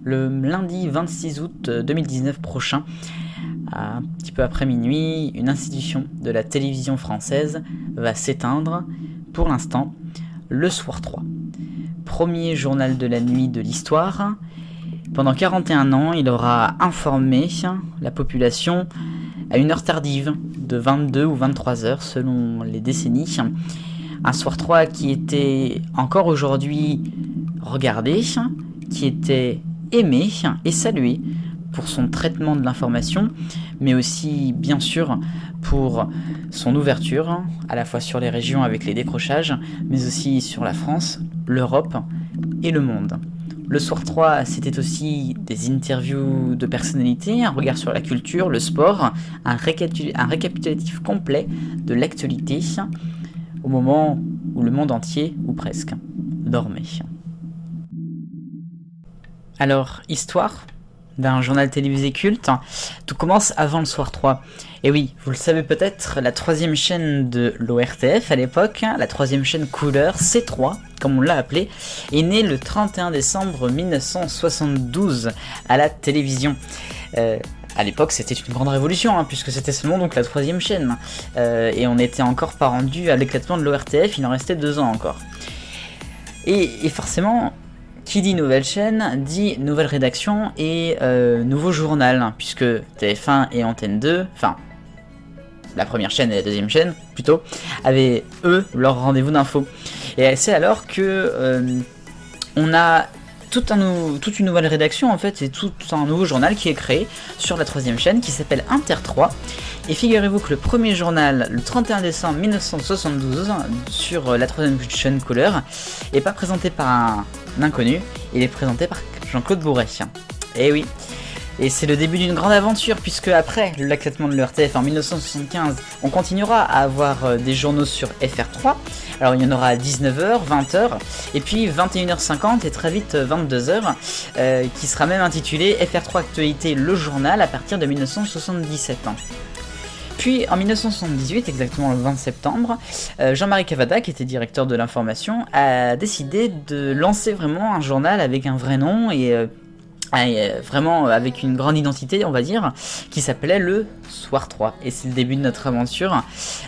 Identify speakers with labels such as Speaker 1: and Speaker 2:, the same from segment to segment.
Speaker 1: le lundi 26 août 2019 prochain, à un petit peu après minuit, une institution de la télévision française va s'éteindre, pour l'instant, le Soir 3. Premier journal de la nuit de l'histoire. Pendant 41 ans, il aura informé la population à une heure tardive, de 22 ou 23 heures selon les décennies. Un Soir 3 qui était encore aujourd'hui regardé, qui était aimé et salué pour son traitement de l'information, mais aussi bien sûr pour son ouverture, à la fois sur les régions avec les décrochages, mais aussi sur la France, l'Europe et le monde. Le Soir 3, c'était aussi des interviews de personnalités, un regard sur la culture, le sport, un récapitulatif complet de l'actualité, au moment où le monde entier, ou presque, dormait. Alors, histoire d'un journal télévisé culte, tout commence avant le Soir 3. Et oui, vous le savez peut-être, la troisième chaîne de l'ORTF à l'époque, la troisième chaîne couleur, C3, comme on l'a appelé, est née le 31 décembre 1972 à la télévision. À l'époque, c'était une grande révolution, puisque c'était seulement donc la troisième chaîne. Et on n'était encore pas rendu à l'éclatement de l'ORTF, il en restait 2 ans encore. Et forcément, qui dit nouvelle chaîne, dit nouvelle rédaction et nouveau journal, puisque TF1 et Antenne 2, enfin, la première chaîne et la deuxième chaîne, plutôt, avaient, eux, leur rendez-vous d'info. Et c'est alors que on a toute une nouvelle rédaction, en fait, c'est tout un nouveau journal qui est créé sur la troisième chaîne, qui s'appelle Inter 3. Et figurez-vous que le premier journal, le 31 décembre 1972, sur la troisième chaîne couleur, n'est pas présenté par un inconnu, il est présenté par Jean-Claude Bourret. Et oui, et c'est le début d'une grande aventure, puisque après l'éclatement de l'ORTF en 1975, on continuera à avoir des journaux sur FR3. Alors il y en aura à 19h, 20h, et puis 21h50 et très vite 22h, qui sera même intitulé FR3 Actualité, le journal, à partir de 1977. Puis en 1978, exactement le 20 septembre, Jean-Marie Cavada, qui était directeur de l'information, a décidé de lancer vraiment un journal avec un vrai nom et vraiment avec une grande identité, on va dire, qui s'appelait le Soir 3. Et c'est le début de notre aventure,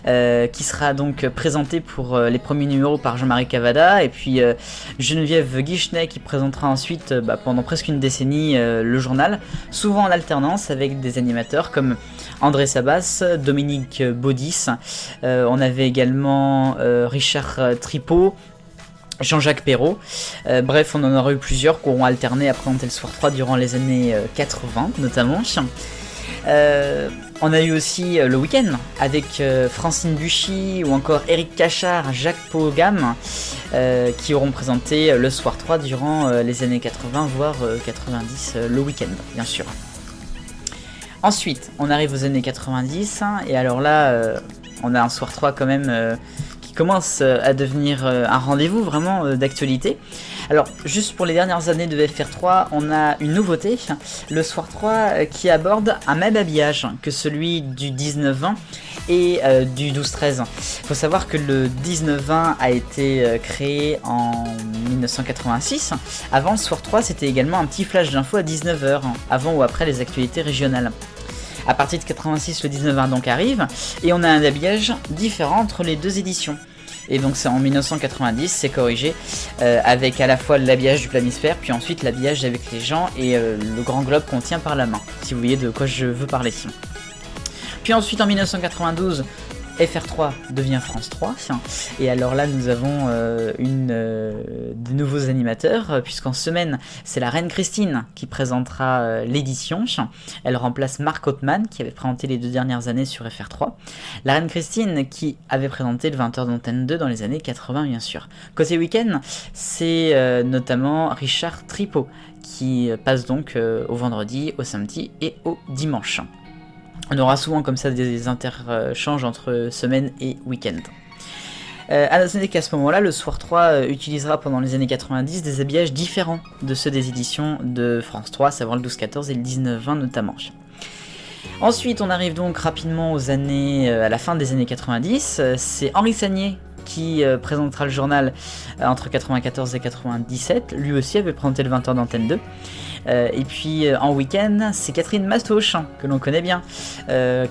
Speaker 1: qui sera donc présentée pour les premiers numéros par Jean-Marie Cavada, et puis Geneviève Guichenet qui présentera ensuite pendant presque une décennie le journal, souvent en alternance avec des animateurs comme André Sabas, Dominique Baudis, on avait également Richard Tripot, Jean-Jacques Perrault, bref, on en aura eu plusieurs qui auront alterné à présenter le Soir 3 durant les années 80 notamment. On a eu aussi le week-end avec Francine Buchy ou encore Eric Cachard, Jacques Pogam, qui auront présenté le Soir 3 durant les années 80 voire 90, le week-end bien sûr. Ensuite, on arrive aux années 90, et alors là, on a un Soir 3 quand même qui commence à devenir un rendez-vous vraiment d'actualité. Alors, juste pour les dernières années de FR3, on a une nouveauté, le Soir 3 qui aborde un même habillage que celui du 19-20 et du 12-13. Il faut savoir que le 19-20 a été créé en 1986. Avant le Soir 3, c'était également un petit flash d'infos à 19h, avant ou après les actualités régionales. À partir de 86, le 19-20 donc arrive, et on a un habillage différent entre les deux éditions. Et donc c'est en 1990, c'est corrigé, avec à la fois l'habillage du planisphère, puis ensuite l'habillage avec les gens et le grand globe qu'on tient par la main, si vous voyez de quoi je veux parler. Puis ensuite en 1992, FR3 devient France 3, et alors là nous avons de nouveaux animateurs, puisqu'en semaine c'est la Reine Christine qui présentera l'édition. Elle remplace Marc Hautman qui avait présenté les 2 dernières années sur FR3. La Reine Christine qui avait présenté le 20h d'Antenne 2 dans les années 80 bien sûr. Côté week-end, c'est notamment Richard Tripot qui passe donc au vendredi, au samedi et au dimanche. On aura souvent comme ça des interchanges entre semaine et week-end. À noter qu'à ce moment-là, le Soir 3 utilisera pendant les années 90 des habillages différents de ceux des éditions de France 3, à savoir le 12-14 et le 19-20 notamment. Ensuite, on arrive donc rapidement aux années, à la fin des années 90. C'est Henri Sagnier qui présentera le journal entre 94 et 97. Lui aussi avait présenté le 20h d'Antenne 2. Et puis en week-end, c'est Catherine Matoche, que l'on connaît bien,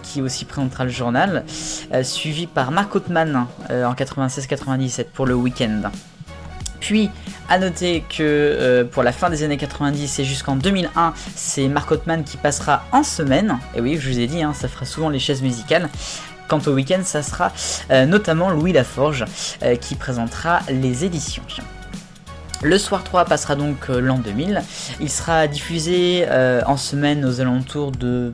Speaker 1: qui aussi présentera le journal, suivi par Marc Hautman en 96-97 pour le week-end. Puis, à noter que pour la fin des années 90 et jusqu'en 2001, c'est Marc Hautman qui passera en semaine. Et oui, je vous ai dit, hein, ça fera souvent les chaises musicales. Quant au week-end, ça sera notamment Louis Laforge qui présentera les éditions. Le soir 3 passera donc l'an 2000. Il sera diffusé en semaine aux alentours de...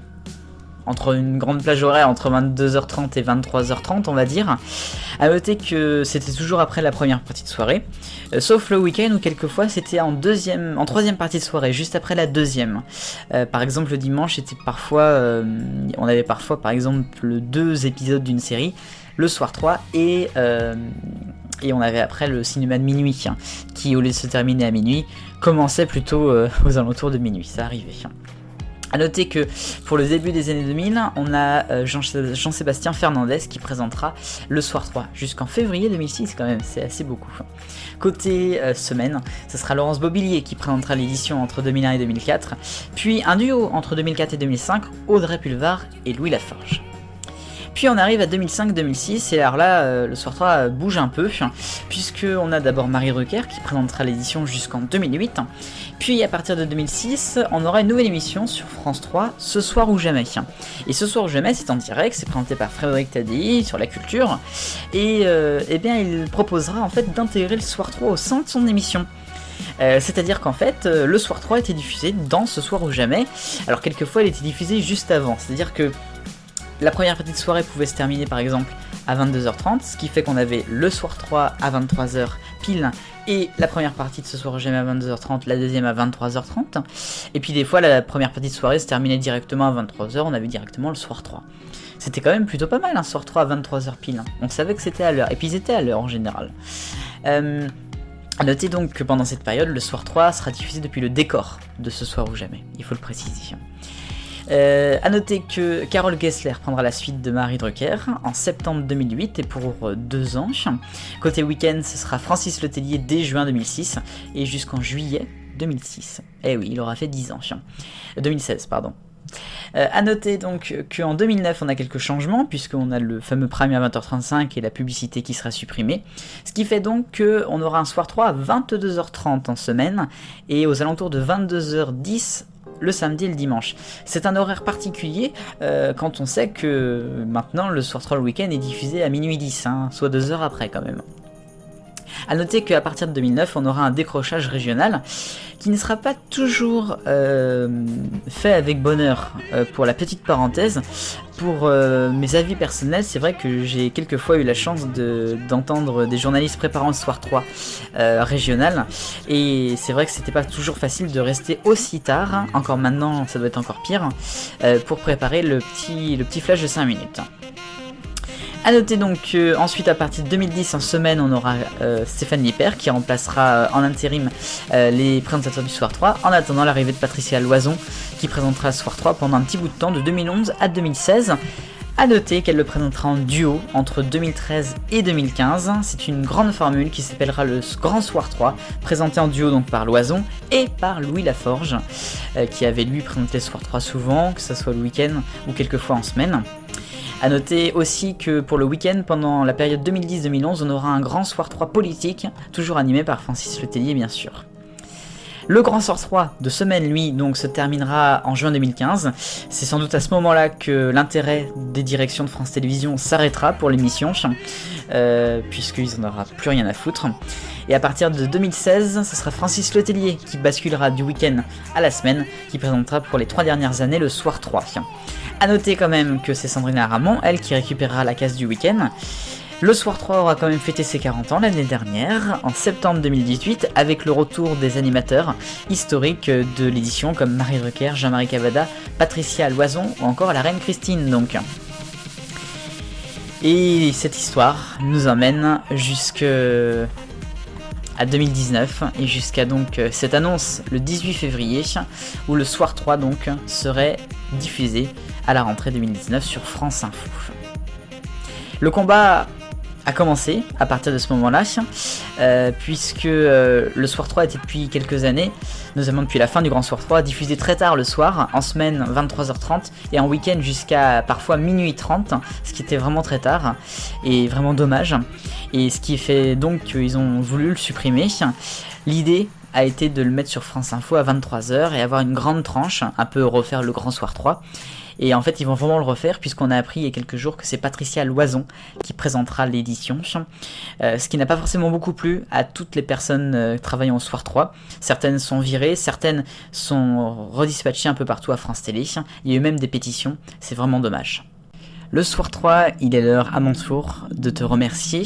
Speaker 1: entre une grande plage horaire entre 22h30 et 23h30 on va dire. A noter que c'était toujours après la première partie de soirée, sauf le week-end où quelquefois c'était en troisième partie de soirée, juste après la deuxième. Par exemple le dimanche c'était parfois, on avait parfois par exemple 2 épisodes d'une série, le soir 3 et on avait après le cinéma de minuit, qui au lieu de se terminer à minuit, commençait plutôt aux alentours de minuit, ça arrivait. A noter que pour le début des années 2000, on a Jean-Sébastien Fernandez qui présentera le soir 3 jusqu'en février 2006 quand même, c'est assez beaucoup. Côté semaine, ce sera Laurence Bobillier qui présentera l'édition entre 2001 et 2004, puis un duo entre 2004 et 2005, Audrey Pulvar et Louis Laforge. Puis on arrive à 2005-2006 et alors là le soir 3 bouge un peu puisque on a d'abord Marie Drucker qui présentera l'édition jusqu'en 2008. Puis à partir de 2006 on aura une nouvelle émission sur France 3, Ce soir ou jamais. Et Ce soir ou jamais c'est en direct, c'est présenté par Frédéric Tadei sur la culture et eh bien il proposera en fait d'intégrer le soir 3 au sein de son émission. C'est-à-dire qu'en fait, le soir 3 était diffusé dans Ce soir ou jamais, alors quelquefois il était diffusé juste avant, c'est-à-dire que la première partie de soirée pouvait se terminer par exemple à 22h30, ce qui fait qu'on avait le soir 3 à 23h pile, et la première partie de Ce soir ou jamais à 22h30, la deuxième à 23h30, et puis des fois la première partie de soirée se terminait directement à 23h, on avait directement le soir 3. C'était quand même plutôt pas mal un soir 3 à 23h pile, on savait que c'était à l'heure, et puis ils étaient à l'heure en général. A noter donc que pendant cette période, le soir 3 sera diffusé depuis le décor de Ce soir ou jamais, il faut le préciser. A noter que Carole Gessler prendra la suite de Marie Drucker en septembre 2008 et pour 2 ans. Côté week-end, ce sera Francis Letellier dès juin 2006 et jusqu'en juillet 2006. Eh oui, il aura fait 10 ans. 2016, pardon. A noter donc qu'en 2009 on a quelques changements puisqu'on a le fameux prime à 20h35 et la publicité qui sera supprimée, ce qui fait donc qu'on aura un soir 3 à 22h30 en semaine et aux alentours de 22h10 le samedi et le dimanche. C'est un horaire particulier quand on sait que maintenant le soir 3 le week-end est diffusé à minuit 10, soit 2 heures après quand même. A noter qu'à partir de 2009 on aura un décrochage régional qui ne sera pas toujours fait avec bonheur. Pour la petite parenthèse, pour mes avis personnels, c'est vrai que j'ai quelquefois eu la chance d'entendre des journalistes préparant le soir 3 régional, et c'est vrai que c'était pas toujours facile de rester aussi tard, encore maintenant ça doit être encore pire, pour préparer le petit flash de 5 minutes. A noter donc ensuite à partir de 2010 en semaine on aura Stéphane Lippert qui remplacera en intérim les présentateurs du soir 3 en attendant l'arrivée de Patricia Loison qui présentera le soir 3 pendant un petit bout de temps de 2011 à 2016. A noter qu'elle le présentera en duo entre 2013 et 2015, c'est une grande formule qui s'appellera le Grand Soir 3, présenté en duo donc par Loison et par Louis Laforge, qui avait lui présenté le Soir 3 souvent, que ce soit le week-end ou quelquefois en semaine. A noter aussi que pour le week-end, pendant la période 2010-2011, on aura un Grand Soir 3 politique, toujours animé par Francis Letellier bien sûr. Le Grand Soir 3 de semaine, lui, donc se terminera en juin 2015. C'est sans doute à ce moment-là que l'intérêt des directions de France Télévisions s'arrêtera pour l'émission, puisqu'ils n'en auront plus rien à foutre. Et à partir de 2016, ce sera Francis Letellier qui basculera du week-end à la semaine, qui présentera pour les 3 dernières années le Soir 3. A noter quand même que c'est Sandrine Aramon, elle, qui récupérera la case du week-end. Le Soir 3 aura quand même fêté ses 40 ans l'année dernière, en septembre 2018, avec le retour des animateurs historiques de l'édition comme Marie Drucker, Jean-Marie Cavada, Patricia Loison ou encore la Reine Christine donc. Et cette histoire nous emmène jusqu'à 2019 et jusqu'à donc cette annonce le 18 février où le Soir 3 donc serait diffusé à la rentrée 2019 sur France Info. Le combat a commencé à partir de ce moment-là, puisque le Soir 3 était depuis quelques années, notamment depuis la fin du Grand Soir 3, diffusé très tard le soir, en semaine 23h30 et en week-end jusqu'à parfois minuit 30, ce qui était vraiment très tard et vraiment dommage, et ce qui fait donc qu'ils ont voulu le supprimer. L'idée a été de le mettre sur France Info à 23h et avoir une grande tranche, un peu refaire le Grand Soir 3. Et en fait, ils vont vraiment le refaire puisqu'on a appris il y a quelques jours que c'est Patricia Loison qui présentera l'édition. Ce qui n'a pas forcément beaucoup plu à toutes les personnes travaillant au Soir 3. Certaines sont virées, certaines sont redispatchées un peu partout à France Télé. Il y a eu même des pétitions, c'est vraiment dommage. Le Soir 3, il est l'heure à mon tour de te remercier.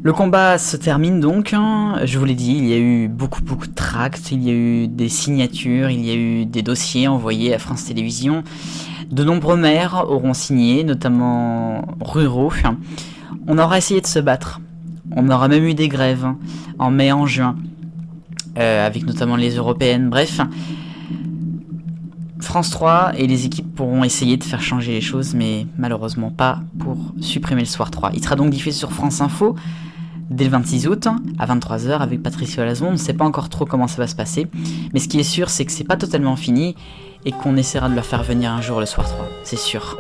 Speaker 1: Le combat se termine donc, je vous l'ai dit, il y a eu beaucoup de tracts, il y a eu des signatures, il y a eu des dossiers envoyés à France Télévisions. De nombreux maires auront signé, notamment ruraux. On aura essayé de se battre, on aura même eu des grèves en mai, en juin, avec notamment les européennes, bref. France 3 et les équipes pourront essayer de faire changer les choses, mais malheureusement pas pour supprimer le Soir 3. Il sera donc diffusé sur France Info dès le 26 août à 23h avec Patricia Loison. On ne sait pas encore trop comment ça va se passer, mais ce qui est sûr, c'est que c'est pas totalement fini et qu'on essaiera de leur faire venir un jour le Soir 3, c'est sûr.